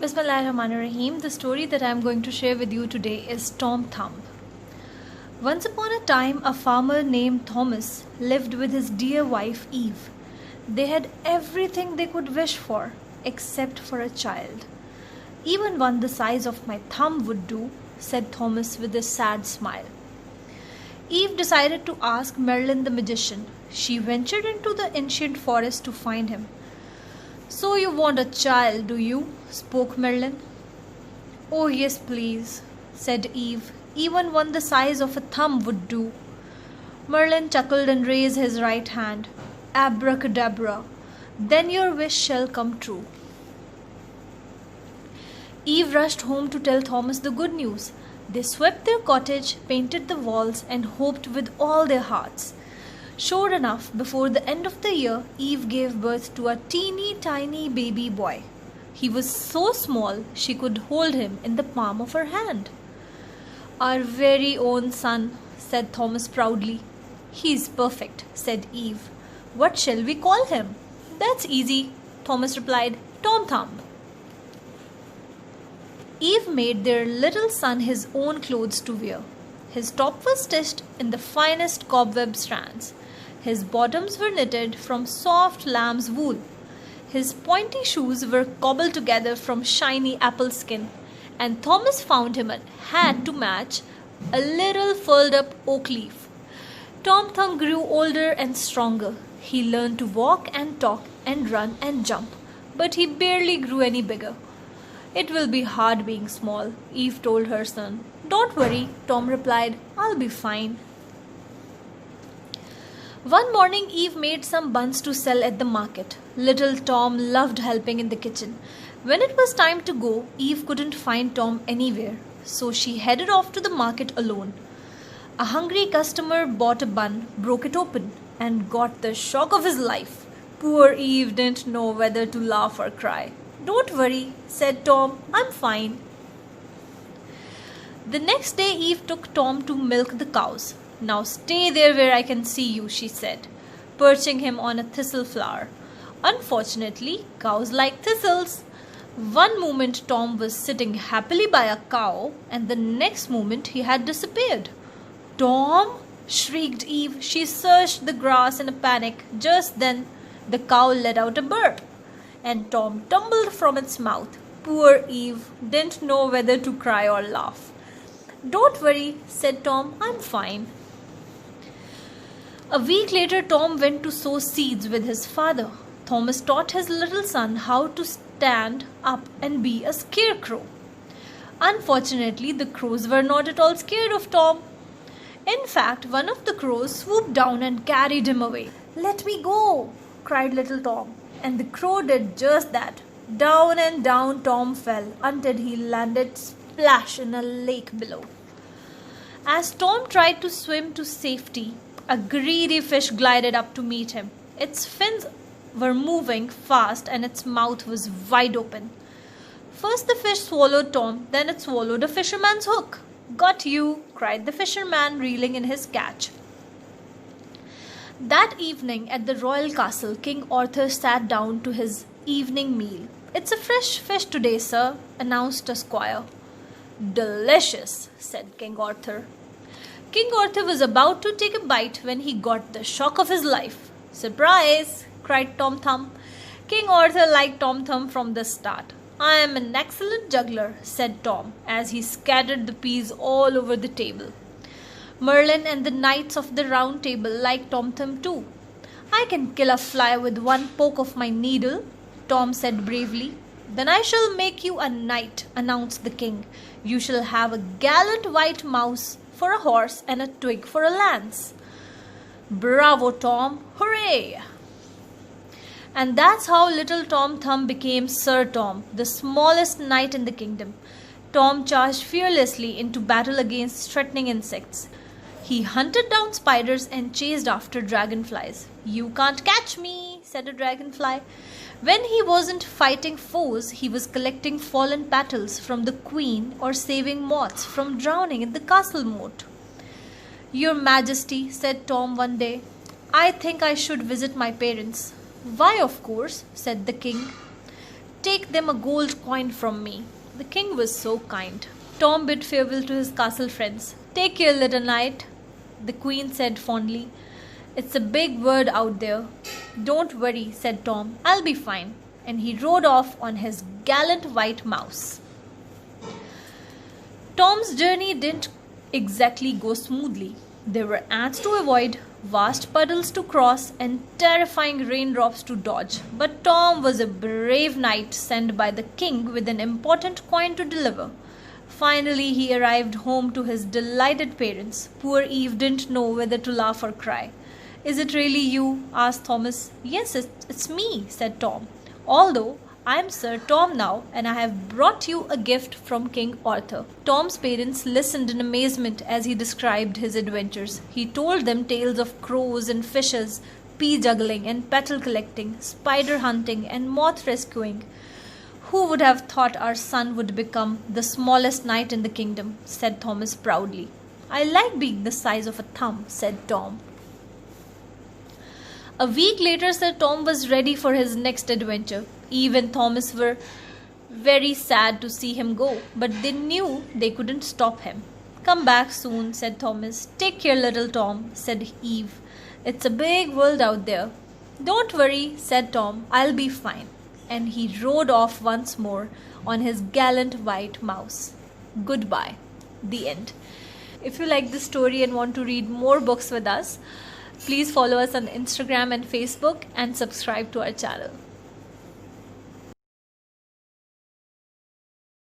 Bismillahirrahmanirrahim. The story that I am going to share with you today is Tom Thumb. Once upon a time, a farmer named Thomas lived with his dear wife Eve. They had everything they could wish for, except for a child. Even one the size of my thumb would do, said Thomas with a sad smile. Eve decided to ask Merlin the magician. She ventured into the ancient forest to find him. "So you want a child, do you?" spoke Merlin. "Oh, yes, please," said Eve. "Even one the size of a thumb would do." Merlin chuckled and raised his right hand. "Abracadabra! Then your wish shall come true." Eve rushed home to tell Thomas the good news. They swept their cottage, painted the walls, and hoped with all their hearts. Sure enough, before the end of the year, Eve gave birth to a teeny tiny baby boy. He was so small she could hold him in the palm of her hand. "Our very own son," said Thomas proudly. "He's perfect," said Eve. "What shall we call him?" "That's easy," Thomas replied. "Tom Thumb." Eve made their little son his own clothes to wear. His top was stitched in the finest cobweb strands. His bottoms were knitted from soft lamb's wool. His pointy shoes were cobbled together from shiny apple skin, and Thomas found him a hat to match, a little furled up oak leaf. Tom Thumb grew older and stronger. He learned to walk and talk and run and jump, but he barely grew any bigger. "It will be hard being small," Eve told her son. "Don't worry," Tom replied. "I'll be fine." One morning, Eve made some buns to sell at the market. Little Tom loved helping in the kitchen. When it was time to go, Eve couldn't find Tom anywhere, so she headed off to the market alone. A hungry customer bought a bun, broke it open, and got the shock of his life. Poor Eve didn't know whether to laugh or cry. "Don't worry," said Tom. "I'm fine." The next day, Eve took Tom to milk the cows. "Now stay there where I can see you," she said, perching him on a thistle flower. Unfortunately, cows like thistles. One moment Tom was sitting happily by a cow, and the next moment he had disappeared. "Tom!" shrieked Eve. She searched the grass in a panic. Just then the cow let out a burp, and Tom tumbled from its mouth. Poor Eve didn't know whether to cry or laugh. "Don't worry," said Tom. "I'm fine." A week later, Tom went to sow seeds with his father. Thomas taught his little son how to stand up and be a scarecrow. Unfortunately, the crows were not at all scared of Tom. In fact, one of the crows swooped down and carried him away. "Let me go!" cried little Tom. And the crow did just that. Down and down Tom fell until he landed splash in a lake below. As Tom tried to swim to safety, a greedy fish glided up to meet him. Its fins were moving fast and its mouth was wide open. First the fish swallowed Tom, then it swallowed a fisherman's hook. "Got you!" cried the fisherman, reeling in his catch. That evening at the royal castle, King Arthur sat down to his evening meal. "It's a fresh fish today, sir," announced a squire. "Delicious," said King Arthur. King Arthur was about to take a bite when he got the shock of his life. "Surprise!" cried Tom Thumb. King Arthur liked Tom Thumb from the start. "I am an excellent juggler," said Tom, as he scattered the peas all over the table. Merlin and the knights of the round table liked Tom Thumb too. "I can kill a fly with one poke of my needle," Tom said bravely. "Then I shall make you a knight," announced the king. "You shall have a gallant white mouse for a horse and a twig for a lance." "Bravo, Tom! Hooray!" And that's how little Tom Thumb became Sir Tom, the smallest knight in the kingdom. Tom charged fearlessly into battle against threatening insects. He hunted down spiders and chased after dragonflies. "You can't catch me," said a dragonfly. When he wasn't fighting foes, he was collecting fallen petals from the queen or saving moths from drowning in the castle moat. "Your Majesty," said Tom one day, "I think I should visit my parents." "Why, of course," said the king. take them a gold coin from me. The king was so kind. Tom bid farewell to his castle friends. Take care, little knight, the queen said fondly. It's a big world out there. Don't worry, said Tom. I'll be fine. And he rode off on his gallant white mouse. Tom's journey didn't exactly go smoothly. There were ants to avoid, vast puddles to cross, and terrifying raindrops to dodge. But Tom was a brave knight sent by the king with an important coin to deliver. Finally, he arrived home to his delighted parents. Poor Eve didn't know whether to laugh or cry. Is it really you? Asked Thomas. Yes, it's me, said Tom. Although I am Sir Tom now, and I have brought you a gift from King Arthur. Tom's parents listened in amazement as he described his adventures. He told them tales of crows and fishes, pea juggling and petal collecting, spider hunting and moth rescuing. Who would have thought our son would become the smallest knight in the kingdom, said Thomas proudly. I like being the size of a thumb, said Tom. A week later, Sir Tom was ready for his next adventure. Eve and Thomas were very sad to see him go, but they knew they couldn't stop him. Come back soon, said Thomas. Take care, little Tom, said Eve. It's a big world out there. Don't worry, said Tom. I'll be fine. And he rode off once more on his gallant white mouse. Goodbye. The end. If you like this story and want to read more books with us, please follow us on Instagram and Facebook and subscribe to our channel.